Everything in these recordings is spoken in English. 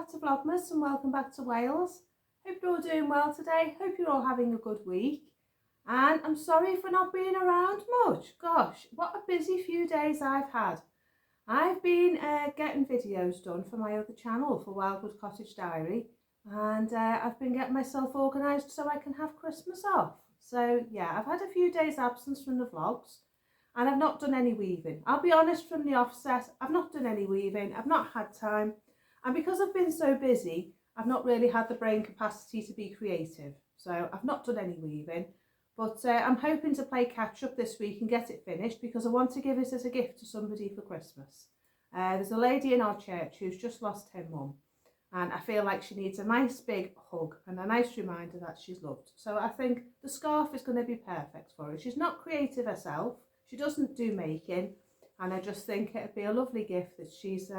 back to Vlogmas and welcome back to Wales. Hope you're all doing well today. Hope you're all having a good week. And I'm sorry for not being around much. Gosh, what a busy few days I've had. I've been getting videos done for my other channel, for Wildwood Cottage Diary. And I've been getting myself organised so I can have Christmas off. So yeah, I've had a few days absence from the vlogs. And I've not done any weaving. I'll be honest from the offset, I've not done any weaving. I've not had time. And because I've been so busy, I've not really had the brain capacity to be creative. So I've not done any weaving. But I'm hoping to play catch up this week and get it finished because I want to give it as a gift to somebody for Christmas. There's a lady in our church who's just lost her mum. And I feel like she needs a nice big hug and a nice reminder that she's loved. So I think the scarf is going to be perfect for her. She's not creative herself. She doesn't do making, and I just think it'd be a lovely gift that she's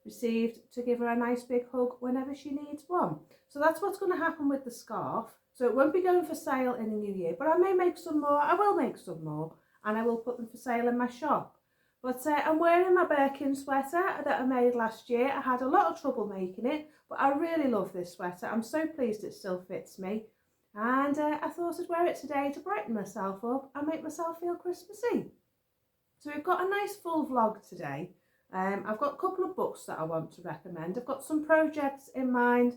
received to give her a nice big hug whenever she needs one. So that's what's going to happen with the scarf. So it won't be going for sale in the new year, but I may make some more. I will make some more, and I will put them for sale in my shop. But I'm wearing my Birkin sweater that I made last year. I had a lot of trouble making it, but I really love this sweater. I'm so pleased it still fits me. And I thought I'd wear it today to brighten myself up and make myself feel Christmassy. So we've got a nice full vlog today. I've got a couple of books that I want to recommend. I've got some projects in mind.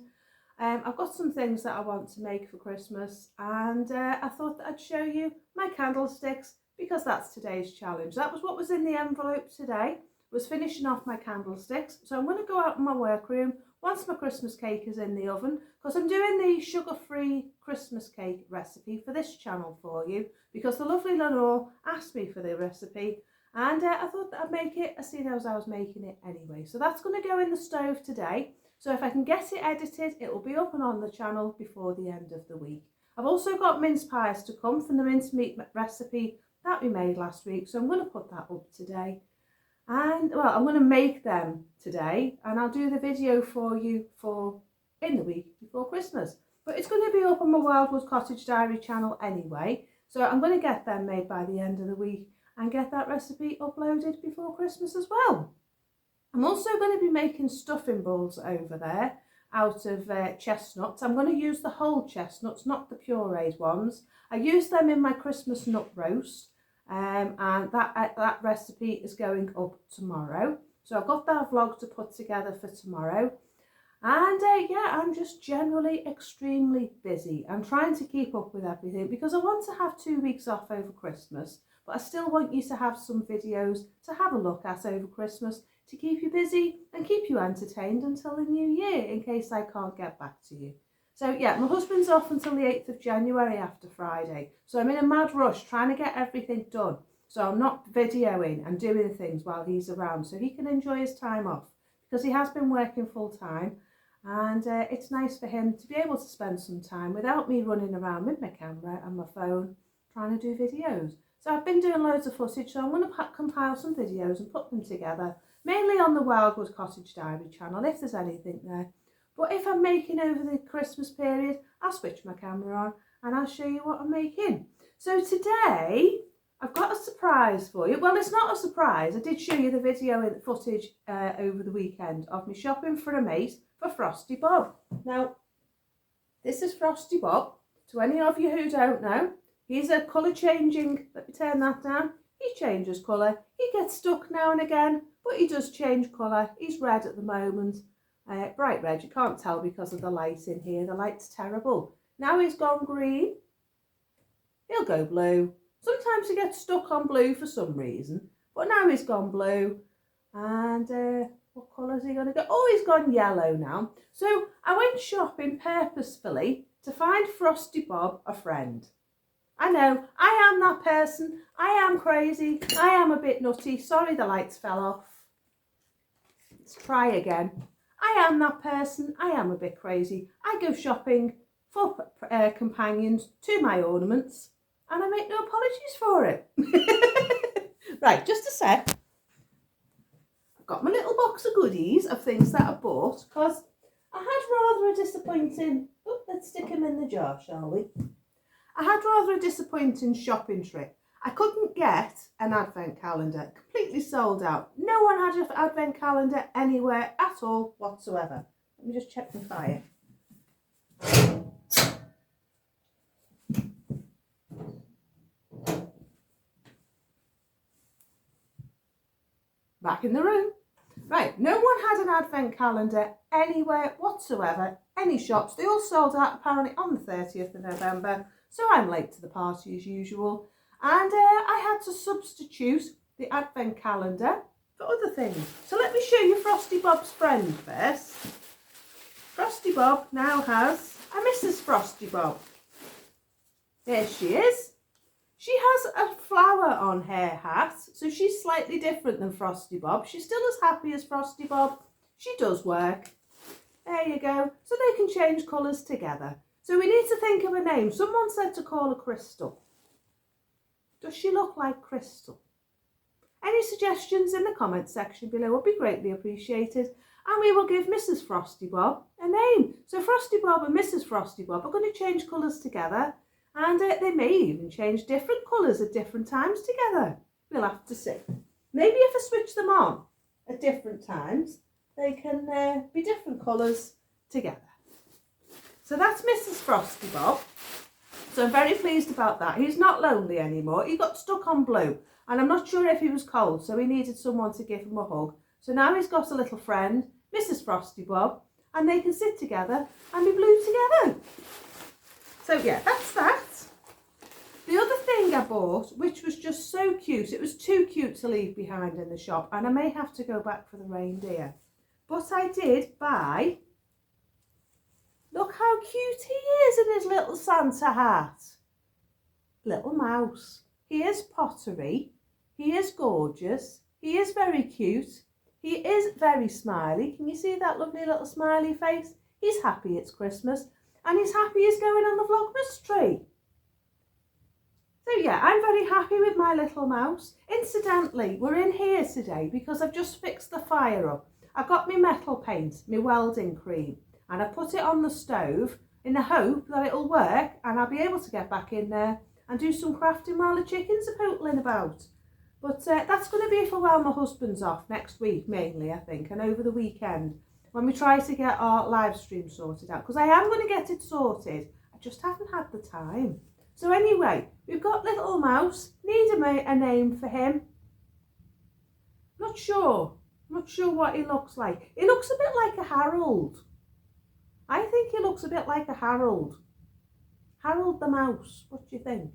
I've got some things that I want to make for Christmas. And I thought that I'd show you my candlesticks because that's today's challenge. That was what was in the envelope today, was finishing off my candlesticks. So I'm going to go out in my workroom once my Christmas cake is in the oven, because I'm doing the sugar-free Christmas cake recipe for this channel for you, because the lovely Lenore asked me for the recipe, and I thought that I'd make it as soon as I was making it anyway. So that's going to go in the stove today. So if I can get it edited, it will be up and on the channel before the end of the week. I've also got mince pies to come from the mincemeat recipe that we made last week, so I'm going to put that up today. And well, I'm going to make them today and I'll do the video for you in the week before Christmas. But it's going to be up on my Wildwood Cottage Diary channel anyway. So I'm going to get them made by the end of the week and get that recipe uploaded before Christmas as well. I'm also going to be making stuffing bowls over there out of chestnuts. I'm going to use the whole chestnuts, not the pureed ones. I use them in my Christmas nut roast. And that recipe is going up tomorrow. So I've got that vlog to put together for tomorrow. And yeah, I'm just generally extremely busy. I'm trying to keep up with everything because I want to have 2 weeks off over Christmas. But I still want you to have some videos to have a look at over Christmas to keep you busy and keep you entertained until the new year in case I can't get back to you. So yeah, my husband's off until the 8th of January after Friday. So I'm in a mad rush trying to get everything done. So I'm not videoing and doing things while he's around so he can enjoy his time off because he has been working full time. And it's nice for him to be able to spend some time without me running around with my camera and my phone trying to do videos. So I've been doing loads of footage, so I'm going to compile some videos and put them together, mainly on the Wildwood Cottage Diary channel if there's anything there. But if I'm making over the Christmas period, I'll switch my camera on and I'll show you what I'm making. So today, I've got a surprise for you. Well, it's not a surprise. I did show you the video and footage over the weekend of me shopping for a mate for Frosty Bob. Now, this is Frosty Bob. To any of you who don't know, he's a colour changing, let me turn that down. He changes colour. He gets stuck now and again, but he does change colour. He's red at the moment. Bright red, you can't tell because of the light in here. The light's terrible. Now he's gone green. He'll go blue. Sometimes he gets stuck on blue for some reason, but now he's gone blue. And what colour is he going to go? Oh, he's gone yellow now. So I went shopping purposefully to find Frosty Bob a friend. I know, I am that person. I am crazy. I am a bit nutty. Sorry the lights fell off. Let's try again. I am that person. I am a bit crazy. I go shopping for companions to my ornaments and I make no apologies for it. Right, just a sec. I've got my little box of goodies of things that I bought because I had rather a disappointing... Oh, let's stick them in the jar, shall we? I had rather a disappointing shopping trip. I couldn't get an advent calendar, completely sold out. No one had an advent calendar anywhere at all whatsoever. Let me just check my fire. Back in the room. Right, no one had an advent calendar anywhere whatsoever, any shops. They all sold out apparently on the 30th of November, so I'm late to the party as usual. And I had to substitute the advent calendar for other things. So let me show you Frosty Bob's friend first. Frosty Bob now has a Mrs. Frosty Bob. There she is. She has a flower on her hat, so she's slightly different than Frosty Bob. She's still as happy as Frosty Bob. She does work. There you go. So they can change colours together. So we need to think of a name. Someone said to call her Crystal. Does she look like Crystal? Any suggestions in the comments section below would be greatly appreciated. And we will give Mrs. Frosty Bob a name. So Frosty Bob and Mrs. Frosty Bob are going to change colours together. And they may even change different colours at different times together. We'll have to see. Maybe if I switch them on at different times, they can be different colours together. So that's Mrs. Frosty Bob. So I'm very pleased about that. He's not lonely anymore. He got stuck on blue. And I'm not sure if he was cold, so he needed someone to give him a hug. So now he's got a little friend, Mrs. Frosty Bob, and they can sit together and be blue together. So yeah, that's that. The other thing I bought, which was just so cute, it was too cute to leave behind in the shop, and I may have to go back for the reindeer. But I did buy, look how cute he is in his little Santa hat. Little mouse. He is pottery. He is gorgeous. He is very cute. He is very smiley. Can you see that lovely little smiley face? He's happy it's Christmas. And he's happy he's going on the vlogmas tree. So yeah, I'm very happy with my little mouse. Incidentally, we're in here today because I've just fixed the fire up. I got my metal paint, my welding cream, and I put it on the stove in the hope that it'll work and I'll be able to get back in there and do some crafting while the chickens are pootling about. But that's going to be for while my husband's off next week mainly, I think, and over the weekend, when we try to get our live stream sorted out, because I am going to get it sorted. I just haven't had the time. So anyway, we've got little mouse. Need a name for him. Not sure what he looks like. He looks a bit like a Harold. I think he looks a bit like a Harold. Harold the mouse. What do you think?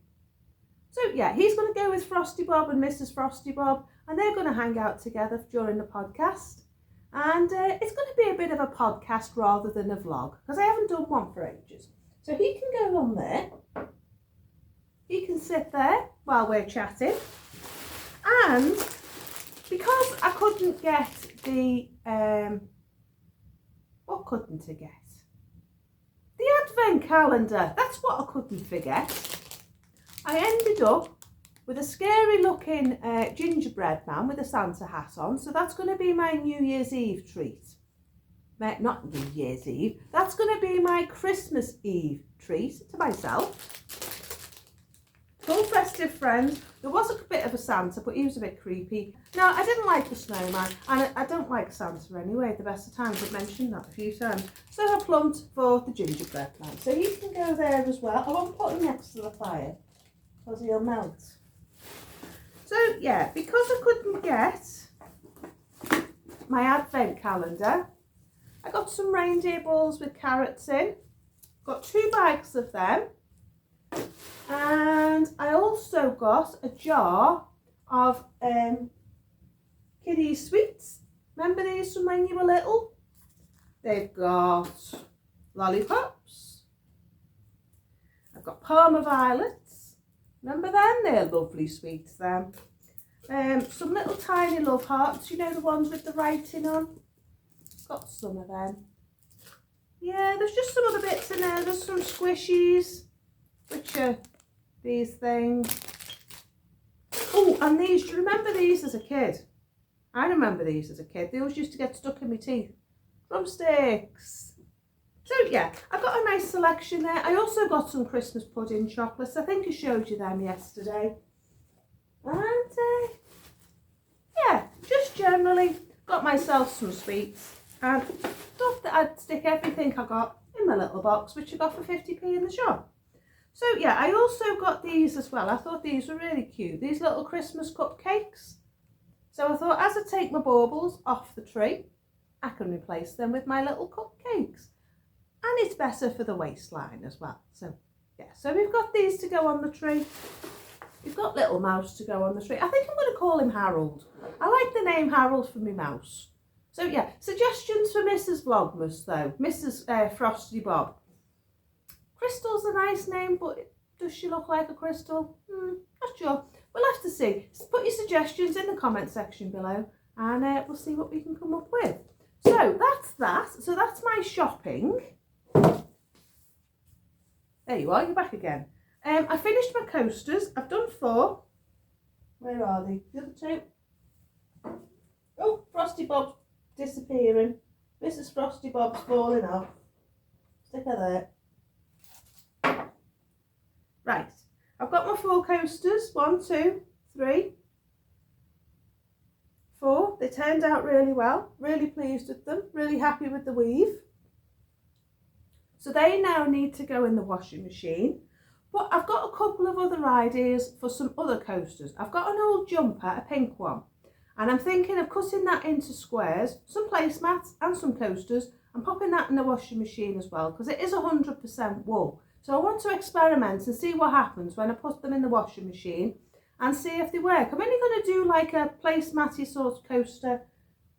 So yeah, he's going to go with Frosty Bob and Mrs. Frosty Bob, and they're going to hang out together during the podcast. And it's going to be a bit of a podcast rather than a vlog, because I haven't done one for ages. So he can go on there. He can sit there while we're chatting. And because I couldn't get the, what couldn't I get? The advent calendar. That's what I couldn't forget. I ended up with a scary looking gingerbread man with a Santa hat on. So that's going to be my New Year's Eve treat. Not New Year's Eve. That's going to be my Christmas Eve treat to myself. Full festive friends. There was a bit of a Santa, but he was a bit creepy. No, I didn't like the snowman, and I don't like Santa anyway. The best of times, I've mentioned that a few times. So I plumped for the gingerbread man. So he can go there as well. I won't put him next to the fire, because he'll melt. So yeah, because I couldn't get my advent calendar, I got some reindeer balls with carrots in. Got 2 bags of them. And I also got a jar of Kiddies sweets. Remember these from when you were little? They've got lollipops. I've got Parma violets. Remember them? They're lovely sweets, them. Some little tiny love hearts, you know, the ones with the writing on. Got some of them. Yeah, there's just some other bits in there. There's some squishies, which are these things. Oh, and these, do you remember these as a kid? I remember these as a kid. They always used to get stuck in my teeth. Drumsticks. So yeah, I've got a nice selection there. I also got some Christmas pudding chocolates. I think I showed you them yesterday. And yeah, just generally got myself some sweets. and thought that I'd stick everything I got in my little box, which I got for 50p in the shop. So yeah, I also got these as well. I thought these were really cute, these little Christmas cupcakes. So I thought as I take my baubles off the tree, I can replace them with my little cupcakes. And it's better for the waistline as well. So yeah, so we've got these to go on the tree. We've got little mouse to go on the tree. I think I'm going to call him Harold. I like the name Harold for my mouse. So yeah, suggestions for Mrs. Vlogmas though. Mrs. Frosty Bob. Crystal's a nice name, but does she look like a crystal? Not sure. We'll have to see. Put your suggestions in the comment section below and we'll see what we can come up with. So that's that. So that's my shopping. There you are, you're back again. I finished my coasters. I've done 4. Where are they? The other 2. Oh, Frosty Bob's disappearing. Mrs. Frosty Bob's falling off. Stick her there. Right, I've got my 4 coasters. 1, 2, 3, 4. They turned out really well. Really pleased with them. Really happy with the weave. So they now need to go in the washing machine. But I've got a couple of other ideas for some other coasters. I've got an old jumper, a pink one. And I'm thinking of cutting that into squares, some placemats and some coasters, and popping that in the washing machine as well, because it is 100% wool. So I want to experiment and see what happens when I put them in the washing machine and see if they work. I'm only going to do like a placematty sort of coaster,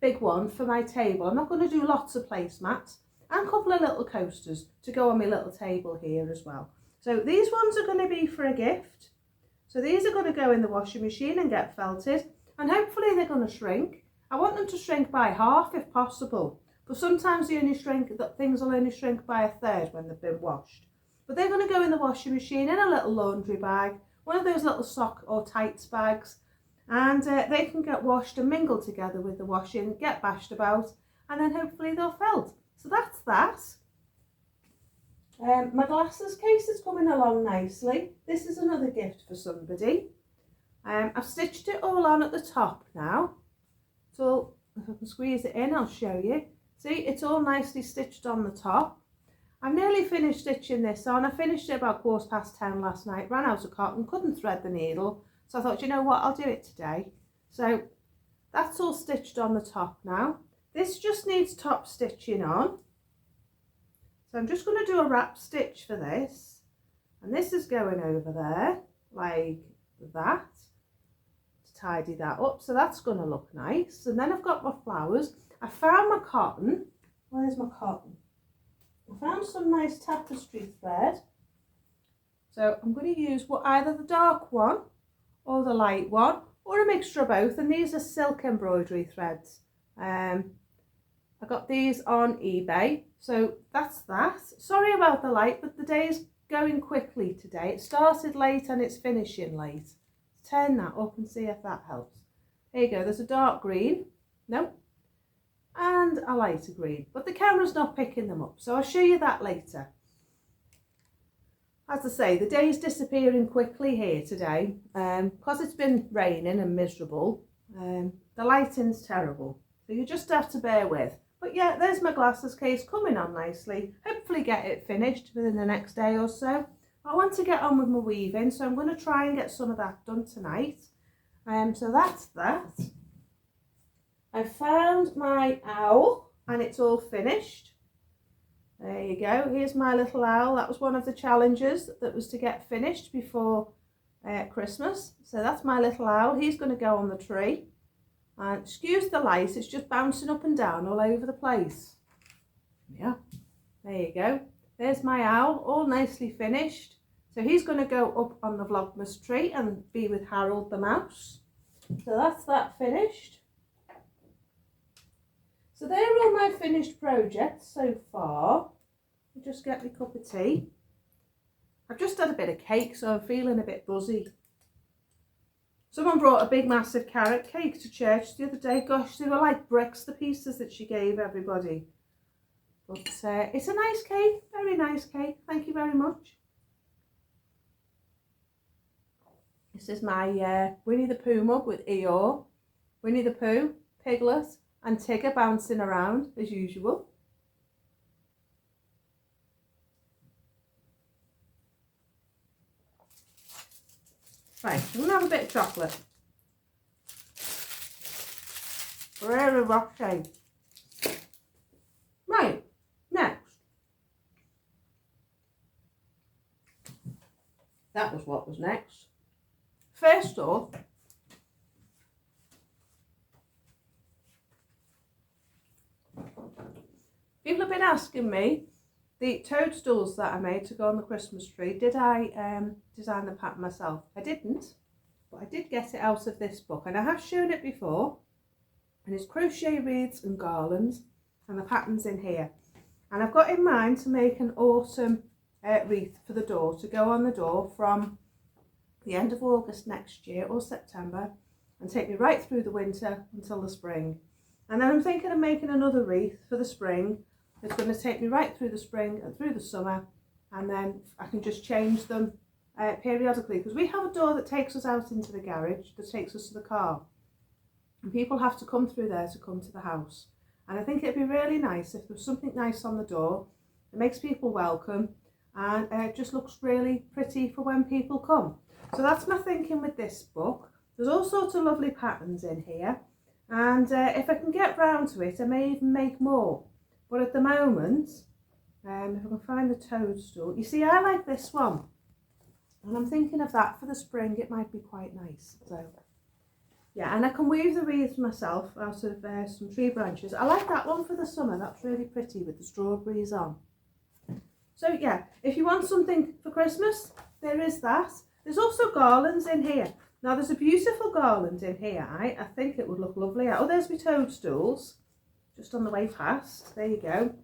big one for my table. I'm not going to do lots of placemats, and a couple of little coasters to go on my little table here as well. So these ones are going to be for a gift. So these are going to go in the washing machine and get felted, and hopefully they're going to shrink. I want them to shrink by half if possible, but sometimes they only shrink, things will only shrink by a third when they've been washed. But they're going to go in the washing machine in a little laundry bag, one of those little sock or tights bags, and they can get washed and mingle together with the washing, get bashed about, and then hopefully they'll felt. So that's that. My glasses case is coming along nicely. This is another gift for somebody. I've stitched it all on at the top now. So if I can squeeze it in, I'll show you. See, it's all nicely stitched on the top. I've nearly finished stitching this on. I finished it about 10:15 last night, ran out of cotton, couldn't thread the needle. So I thought, you know what, I'll do it today. So that's all stitched on the top now. This just needs top stitching on. So I'm just going to do a wrap stitch for this. And this is going over there, like that, to tidy that up. So that's going to look nice. And then I've got my flowers. I found my cotton. Where's my cotton? I found some nice tapestry thread. So I'm going to use either the dark one or the light one, or a mixture of both. And these are silk embroidery threads. I got these on eBay. So that's that. Sorry about the light, but the day's going quickly today. It started late and it's finishing late. Turn that up and see if that helps. There you go. There's a dark green. No. And a lighter green. But the camera's not picking them up. So I'll show you that later. As I say, the day's disappearing quickly here today. Because it's been raining and miserable. The lighting's terrible. So you just have to bear with. But yeah, there's my glasses case coming on nicely. Hopefully get it finished within the next day or so. I want to get on with my weaving, so I'm going to try and get some of that done tonight. So that's that. I found my owl and it's all finished. There you go. Here's my little owl. That was one of the challenges that was to get finished before Christmas. So that's my little owl. He's going to go on the tree. And excuse the light, it's just bouncing up and down all over the place. Yeah, there you go. There's my owl, all nicely finished. So he's going to go up on the Vlogmas tree and be with Harold the mouse. So that's that finished. So they're all my finished projects so far. I'll just get my cup of tea. I've just had a bit of cake, so I'm feeling a bit buzzy. Someone brought a big massive carrot cake to church the other day. Gosh, they were like bricks, the pieces that she gave everybody. But it's a nice cake, very nice cake. Thank you very much. This is my Winnie the Pooh mug with Eeyore, Winnie the Pooh, Piglet, and Tigger bouncing around as usual. Right, I'm going to have a bit of chocolate. Really rocky. Right, next. That was what was next. First up, people have been asking me the toadstools that I made to go on the Christmas tree. Did I design the pattern myself? I didn't, but I did get it out of this book, and I have shown it before. And it's crochet wreaths and garlands, and the pattern's in here. And I've got in mind to make an autumn wreath for the door to go on the door from the end of August next year or September, and take me right through the winter until the spring. And then I'm thinking of making another wreath for the spring. It's going to take me right through the spring and through the summer, and then I can just change them periodically, because we have a door that takes us out into the garage, that takes us to the car, and people have to come through there to come to the house. And I think it'd be really nice if there was something nice on the door that makes people welcome, and it just looks really pretty for when people come. So that's my thinking with this book. There's all sorts of lovely patterns in here, and if I can get round to it, I may even make more. But at the moment, if I can find the toadstool, you see, I like this one, and I'm thinking of that for the spring. It might be quite nice. So yeah, and I can weave the wreaths myself out of some tree branches. I like that one for the summer. That's really pretty with the strawberries on. So yeah, if you want something for Christmas, there is that. There's also garlands in here. Now there's a beautiful garland in here. I think it would look lovely. Oh, there's my toadstools just on the way past. There you go.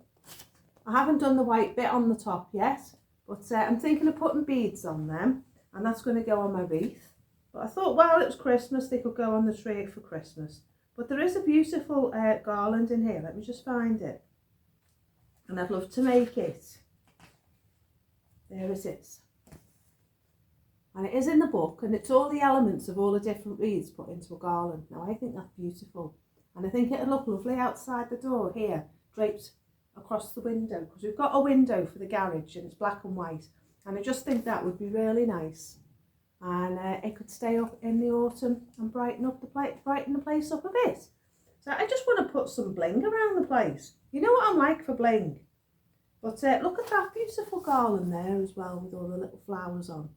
I haven't done the white bit on the top yet, but I'm thinking of putting beads on them, and that's going to go on my wreath. But I thought, well, it was Christmas, they could go on the tree for Christmas. But there is a beautiful garland in here. Let me just find it. And I'd love to make it. There it is. And it is in the book, and it's all the elements of all the different wreaths put into a garland. Now, I think that's beautiful. And I think it'll look lovely outside the door here, draped across the window, because we've got a window for the garage and it's black and white. And I just think that would be really nice. And it could stay up in the autumn and brighten the place up a bit. So I just want to put some bling around the place. You know what I'm like for bling. But look at that beautiful garland there as well, with all the little flowers on.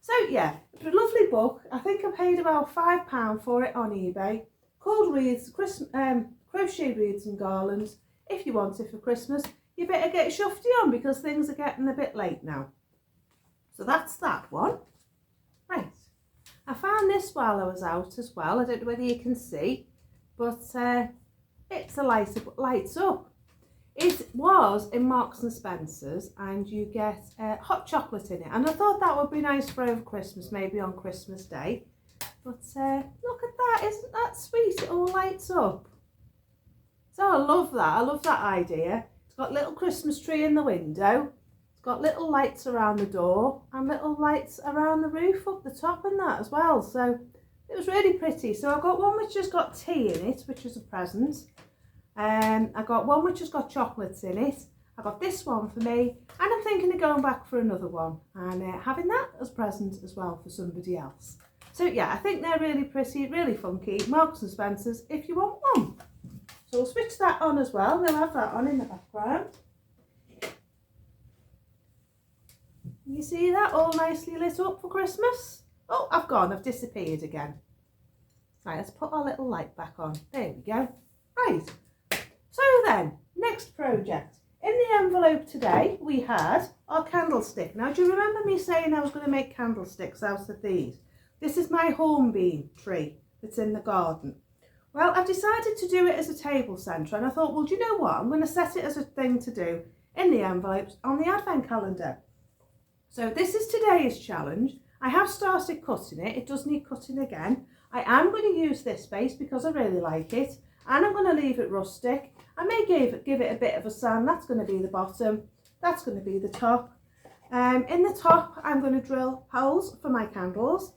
So yeah, it's a lovely book. I think I paid about £5 for it on eBay. Called Wreaths, Crochet Wreaths and Garlands. If you want it for Christmas, you better get shufty on, because things are getting a bit late now. So that's that one. Right. I found this while I was out as well. I don't know whether you can see, but it's a lighter, lights up. It was in Marks and Spencer's, and you get hot chocolate in it. And I thought that would be nice for over Christmas, maybe on Christmas Day. But look at that, isn't that sweet? It all lights up. So I love that. I love that idea. It's got a little Christmas tree in the window. It's got little lights around the door and little lights around the roof up the top and that as well. So it was really pretty. So I got one which has got tea in it, which is a present. I got one which has got chocolates in it. I got this one for me, and I'm thinking of going back for another one and having that as a present as well for somebody else. So yeah, I think they're really pretty, really funky. Marks and Spencer's if you want one. So we'll switch that on as well. We'll have that on in the background. You see that all nicely lit up for Christmas? Oh, I've disappeared again. Right, let's put our little light back on. There we go. Right. So then, next project. In the envelope today, we had our candlestick. Now, do you remember me saying I was going to make candlesticks out of these? This is my hornbeam tree that's in the garden. Well, I've decided to do it as a table centre, and I thought, well, do you know what? I'm going to set it as a thing to do in the envelopes on the advent calendar. So this is today's challenge. I have started cutting it. It does need cutting again. I am going to use this space because I really like it, and I'm going to leave it rustic. I may give it a bit of a sand. That's going to be the bottom. That's going to be the top. In the top, I'm going to drill holes for my candles,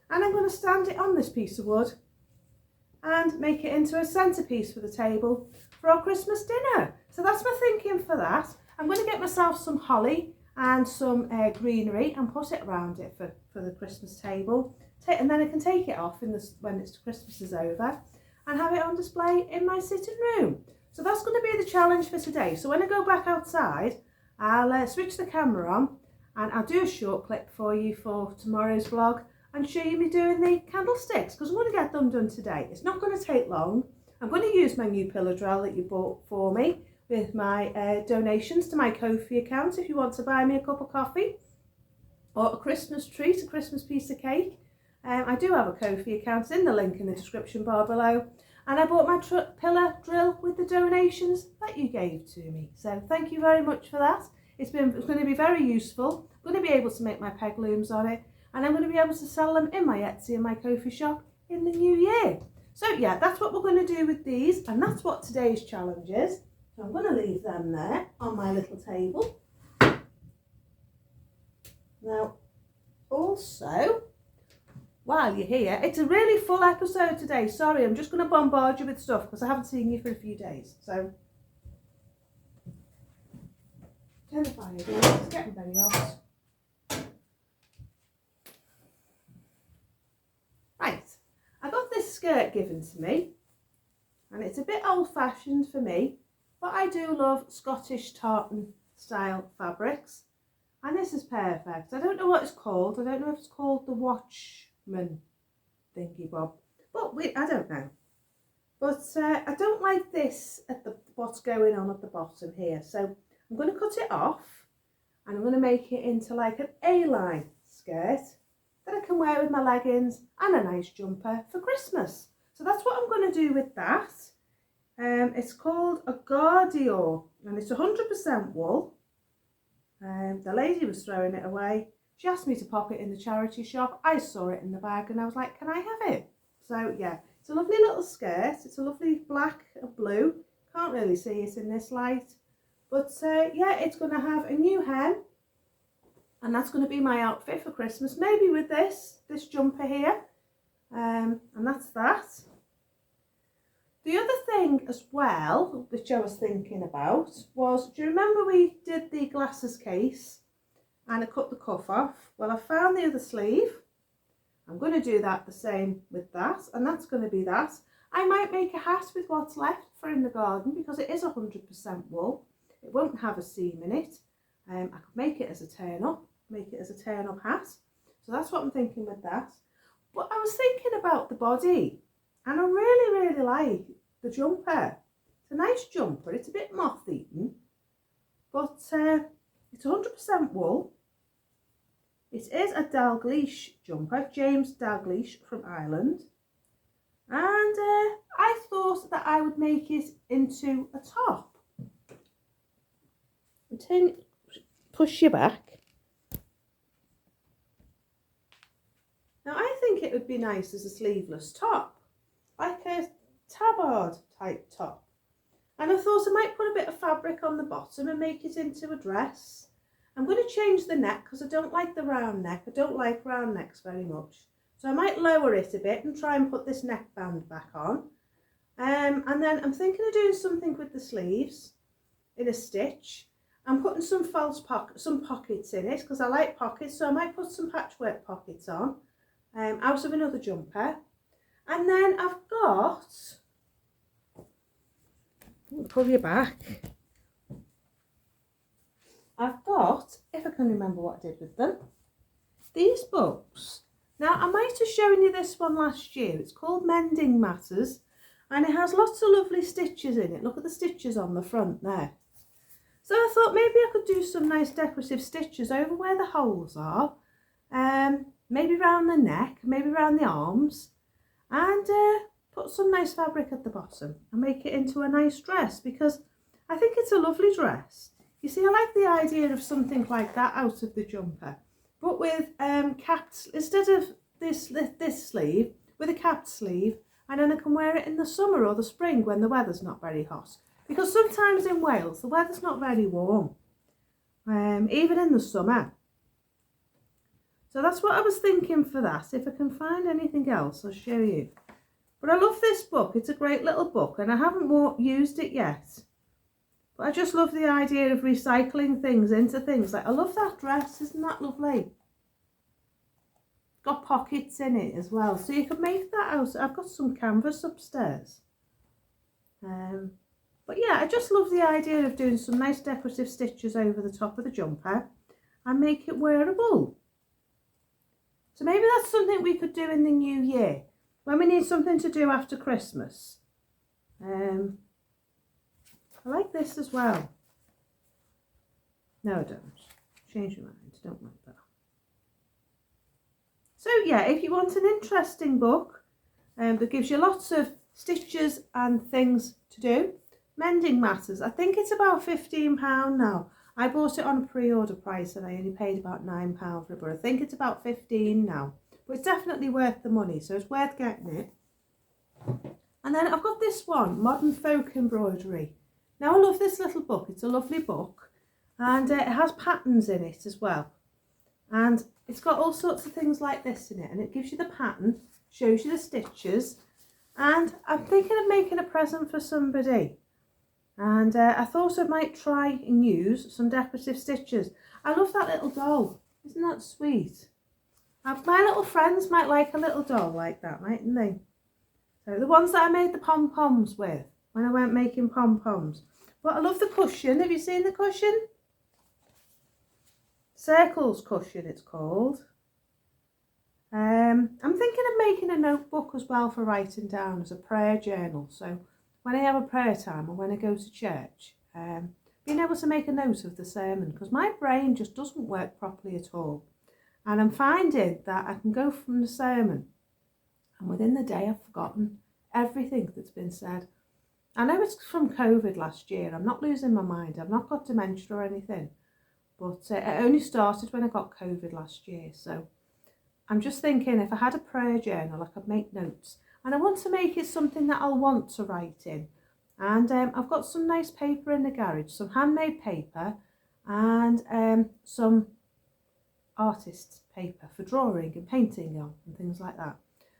and I'm going to stand it on this piece of wood. and make it into a centerpiece for the table for our Christmas dinner. So that's my thinking for that. I'm going to get myself some holly and some greenery and put it around it for the Christmas table. And then I can take it off when it's Christmas is over and have it on display in my sitting room. So that's going to be the challenge for today. So when I go back outside, I'll switch the camera on and I'll do a short clip for you for tomorrow's vlog and show you me doing the candlesticks, because I'm going to get them done today. It's not going to take long. I'm going to use my new pillow drill that you bought for me with my donations to my Ko-fi account if you want to buy me a cup of coffee or a Christmas treat, a Christmas piece of cake. I do have a Ko-fi account in the link in the description bar below, and I bought my pillow drill with the donations that you gave to me. So thank you very much for that. It's going to be very useful. I'm going to be able to make my peg looms on it, and I'm going to be able to sell them in my Etsy and my Ko-fi shop in the new year. So yeah, that's what we're going to do with these, and that's what today's challenge is. So I'm going to leave them there on my little table. Now, also, while you're here, it's a really full episode today. Sorry, I'm just going to bombard you with stuff because I haven't seen you for a few days. So, turn the fire down, it's getting very hot. Right, I got this skirt given to me, and it's a bit old-fashioned for me, but I do love Scottish tartan style fabrics, and this is perfect. I don't know what it's called. I don't know if it's called the Watchman thingy bob, but I don't know. But I don't like this what's going on at the bottom here, so I'm going to cut it off and I'm going to make it into like an A-line skirt that I can wear with my leggings and a nice jumper for Christmas. So that's what I'm going to do with that. It's called a Guardior and it's 100% wool. The lady was throwing it away. She asked me to pop it in the charity shop. I saw it in the bag and I was like, can I have it? So yeah, it's a lovely little skirt. It's a lovely black and blue. Can't really see it in this light. But yeah, it's going to have a new hem. And that's going to be my outfit for Christmas. Maybe with this jumper here. And that's that. The other thing as well, which I was thinking about, was, do you remember we did the glasses case and I cut the cuff off? Well, I found the other sleeve. I'm going to do that the same with that, and that's going to be that. I might make a hat with what's left for in the garden because it is 100% wool. It won't have a seam in it. I could make it as a turn-up, hat. So that's what I'm thinking with that. But I was thinking about the body. And I really, really like the jumper. It's a nice jumper. It's a bit moth-eaten, but it's 100% wool. It is a Dalgleish jumper, James Dalgleish from Ireland. And I thought that I would make it into a top. Push you back. Now I think it would be nice as a sleeveless top. Like a tabard type top, and I thought I might put a bit of fabric on the bottom and make it into a dress. I'm going to change the neck because I don't like the round neck. I don't like round necks very much, so I might lower it a bit and try and put this neckband back on. And then I'm thinking of doing something with the sleeves in a stitch. I'm putting some some pockets in it because I like pockets, so I might put some patchwork pockets on out of another jumper. And then I've got, pull you back, I've got, if I can remember what I did with them, these books. Now I might have shown you this one last year. It's called Mending Matters and it has lots of lovely stitches in it. Look at the stitches on the front there. So I thought maybe I could do some nice decorative stitches over where the holes are, maybe around the neck, maybe around the arms. And put some nice fabric at the bottom and make it into a nice dress because I think it's a lovely dress. You see, I like the idea of something like that out of the jumper, but with capped, instead of this sleeve, with a capped sleeve, and then I can wear it in the summer or the spring when the weather's not very hot. Because sometimes in Wales, the weather's not very warm, even in the summer. So that's what I was thinking for that. If I can find anything else, I'll show you. But I love this book. It's a great little book and I haven't used it yet. But I just love the idea of recycling things into things. Like, I love that dress. Isn't that lovely? Got pockets in it as well. So you could make that out. I've got some canvas upstairs. But yeah, I just love the idea of doing some nice decorative stitches over the top of the jumper and make it wearable. So maybe that's something we could do in the new year when we need something to do after Christmas. I like this as well. No, I don't. Change your mind. Don't like that. So yeah, if you want an interesting book that gives you lots of stitches and things to do, Mending Matters. I think it's about £15 now. I bought it on a pre-order price and I only paid about £9 for it, but I think it's about 15 now. But it's definitely worth the money, so it's worth getting it. And then I've got this one, Modern Folk Embroidery. Now I love this little book. It's a lovely book and it has patterns in it as well. And it's got all sorts of things like this in it, and it gives you the pattern, shows you the stitches. And I'm thinking of making a present for somebody. And I thought I might try and use some decorative stitches. I love that little doll. Isn't that sweet? My little friends might like a little doll like that, mightn't they? So the ones that I made the pom-poms with when I went making pom-poms. But I love the cushion. Have you seen the cushion? Circles cushion it's called. I'm thinking of making a notebook as well for writing down as a prayer journal. So when I have a prayer time or when I go to church, being able to make a note of the sermon, because my brain just doesn't work properly at all. And I'm finding that I can go from the sermon and within the day I've forgotten everything that's been said. I know it's from COVID last year. I'm not losing my mind. I've not got dementia or anything. But it only started when I got COVID last year. So I'm just thinking if I had a prayer journal, I could make notes. And I want to make it something that I'll want to write in. And I've got some nice paper in the garage, some handmade paper and some artist's paper for drawing and painting on and things like that.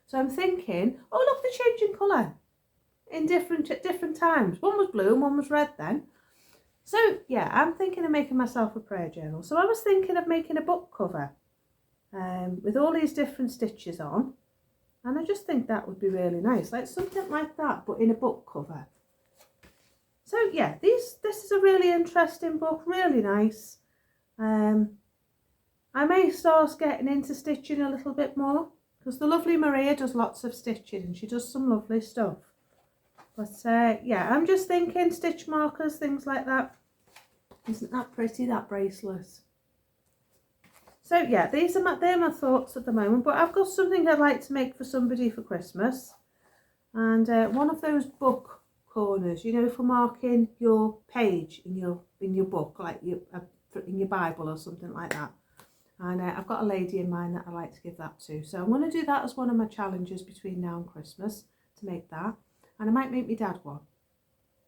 So I'm thinking, oh look, they're changing colour in different times. One was blue and one was red then. So yeah, I'm thinking of making myself a prayer journal. So I was thinking of making a book cover with all these different stitches on. And I just think that would be really nice, like something like that, but in a book cover. So yeah, this is a really interesting book, really nice. I may start getting into stitching a little bit more because the lovely Maria does lots of stitching and she does some lovely stuff. But yeah, I'm just thinking stitch markers, things like that. Isn't that pretty, that bracelet? So yeah, they're my thoughts at the moment, but I've got something I'd like to make for somebody for Christmas. And one of those book corners, you know, for marking your page in your book, like in your Bible or something like that. And I've got a lady in mind that I like to give that to. So I'm going to do that as one of my challenges between now and Christmas, to make that. And I might make my dad one.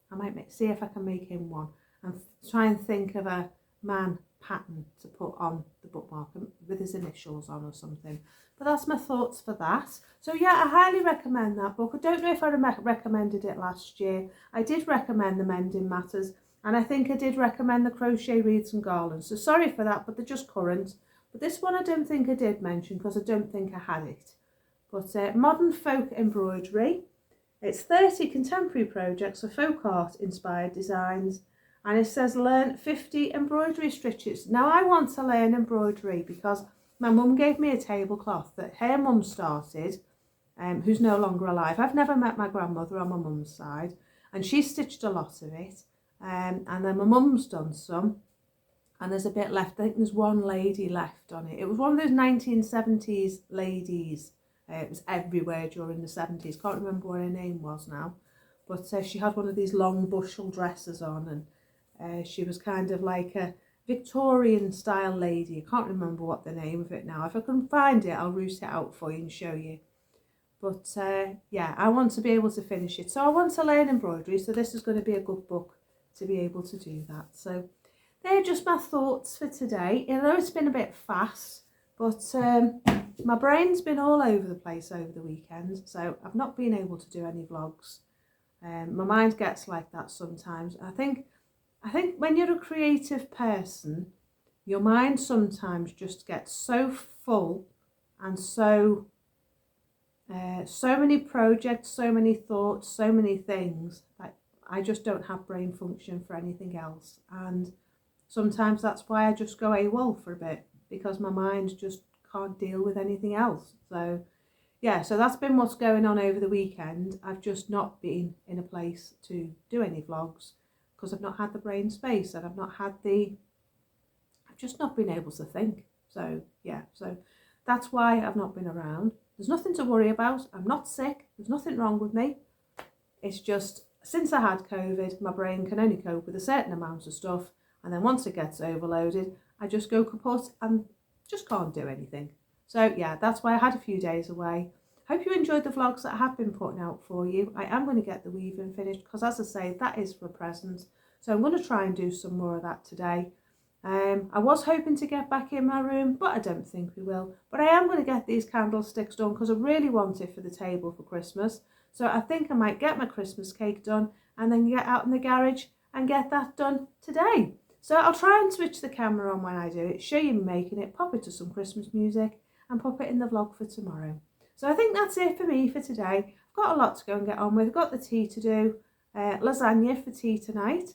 I might see if I can make him one and try and think of a man pattern to put on the bookmark with his initials on or something. But that's my thoughts for that. So yeah, I highly recommend that book. I don't know if I recommended it last year. I did recommend the Mending Matters, and I think I did recommend the Crochet Wreaths and Garlands. So sorry for that, but they're just current. But this one I don't think I did mention because I don't think I had it. But Modern Folk Embroidery. It's 30 contemporary projects of folk art inspired designs, and it says learn 50 embroidery stitches. Now I want to learn embroidery because my mum gave me a tablecloth that her mum started, who's no longer alive. I've never met my grandmother on my mum's side, and she stitched a lot of it, and then my mum's done some, and there's a bit left. I think there's one lady left on it. It was one of those 1970s ladies. It was everywhere during the 70s. Can't remember what her name was now. But she had one of these long bushel dresses on, and she was kind of like a Victorian style lady. I can't remember what the name of it now. If I can find it, I'll root it out for you and show you. But yeah, I want to be able to finish it. So I want to learn embroidery. So this is going to be a good book to be able to do that. So they're just my thoughts for today. I know it's been a bit fast, But my brain's been all over the place over the weekend, so I've not been able to do any vlogs. My mind gets like that sometimes. I think when you're a creative person, your mind sometimes just gets so full and so many projects, so many thoughts, so many things, like I just don't have brain function for anything else. And sometimes that's why I just go AWOL for a bit, because my mind just can't deal with anything else. So yeah, so that's been what's going on over the weekend. I've just not been in a place to do any vlogs because I've not had the brain space, and I've just not been able to think. So yeah, so that's why I've not been around. There's nothing to worry about. I'm not sick. There's nothing wrong with me. It's just, since I had COVID, my brain can only cope with a certain amount of stuff. And then once it gets overloaded, I just go kaput and just can't do anything. So yeah, that's why I had a few days away. Hope you enjoyed the vlogs that I have been putting out for you. I am going to get the weaving finished because, as I say, that is for presents. So I'm going to try and do some more of that today. I was hoping to get back in my room, but I don't think we will. But I am going to get these candlesticks done because I really want it for the table for Christmas. So I think I might get my Christmas cake done and then get out in the garage and get that done today. So I'll try and switch the camera on when I do it, show you me making it, pop it to some Christmas music and pop it in the vlog for tomorrow. So I think that's it for me for today. I've got a lot to go and get on with. I've got the tea to do, lasagna for tea tonight.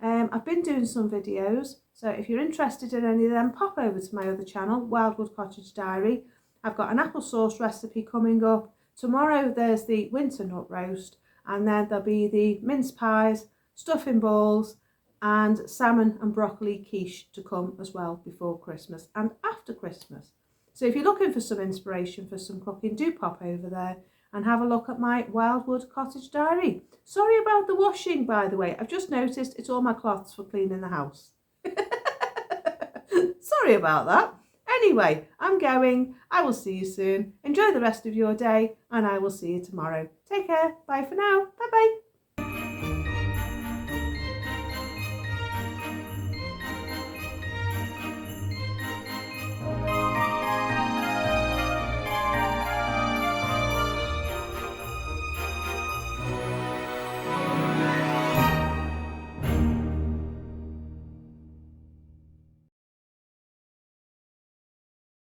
I've been doing some videos, so if you're interested in any of them, pop over to my other channel, Wildwood Cottage Diary. I've got an applesauce recipe coming up. Tomorrow there's the winter nut roast, and then there'll be the mince pies, stuffing balls, and salmon and broccoli quiche to come as well before Christmas and after Christmas. So if you're looking for some inspiration for some cooking, do pop over there and have a look at my Wildwood Cottage Diary. Sorry about the washing, by the way. I've just noticed it's all my cloths for cleaning the house. Sorry about that. Anyway, I'm going. I will see you soon. Enjoy the rest of your day, and I will see you tomorrow. Take care. Bye for now. Bye-bye.